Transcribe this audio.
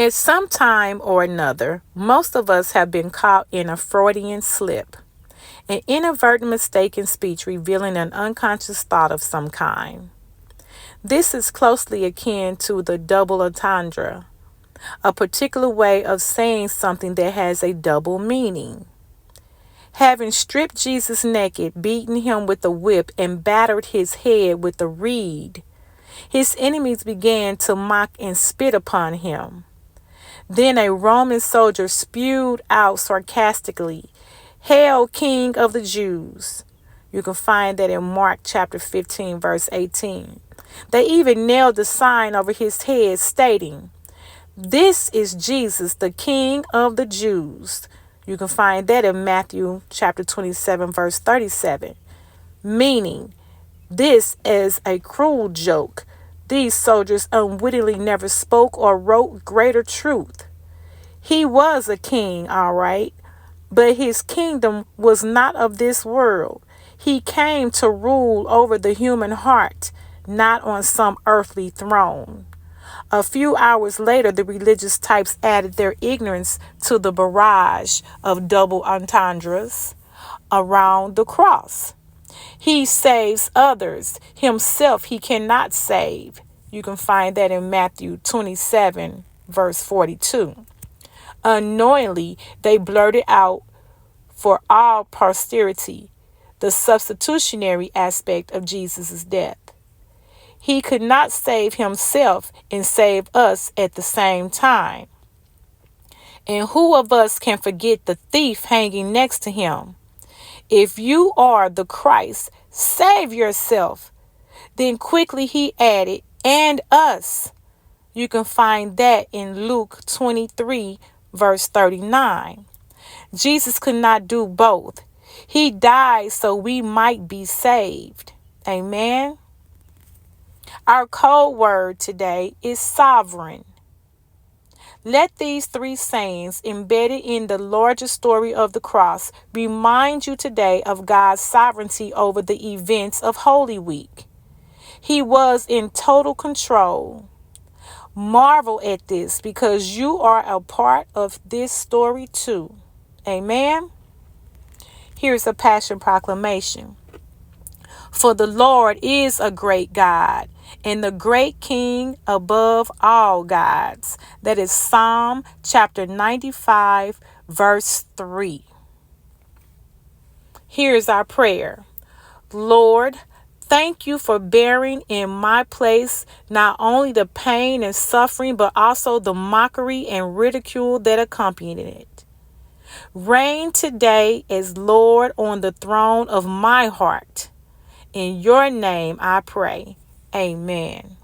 At some time or another, most of us have been caught in a Freudian slip, an inadvertent mistake in speech revealing an unconscious thought of some kind. This is closely akin to the double entendre, a particular way of saying something that has a double meaning. Having stripped Jesus naked, beaten him with a whip, and battered his head with a reed, his enemies began to mock and spit upon him. Then a Roman soldier spewed out sarcastically, "Hail, King of the Jews." You can find that in Mark chapter 15, verse 18. They even nailed a sign over his head stating, "This is Jesus, the King of the Jews." You can find that in Matthew chapter 27, verse 37. Meaning, this is a cruel joke. These soldiers unwittingly never spoke or wrote greater truth. He was a king, all right, but his kingdom was not of this world. He came to rule over the human heart, not on some earthly throne. A few hours later, the religious types added their ignorance to the barrage of double entendres around the cross. He saves others. Himself he cannot save. You can find that in Matthew 27, verse 42. Unknowingly, they blurted out for all posterity the substitutionary aspect of Jesus' death. He could not save himself and save us at the same time. And who of us can forget the thief hanging next to him? If you are the Christ, save yourself. Then quickly he added, and us. You can find that in Luke 23, verse 39. Jesus could not do both. He died so we might be saved. Amen. Our code word today is sovereign. Let these three sayings embedded in the larger story of the cross remind you today of God's sovereignty over the events of Holy Week. He was in total control. Marvel at this because you are a part of this story too. Amen. Here's a Passion Proclamation. For the Lord is a great God and the great King above all gods. That is Psalm chapter 95, verse 3. Here's our prayer. Lord, thank you for bearing in my place not only the pain and suffering, but also the mockery and ridicule that accompanied it. Reign today as Lord on the throne of my heart. In your name I pray. Amen.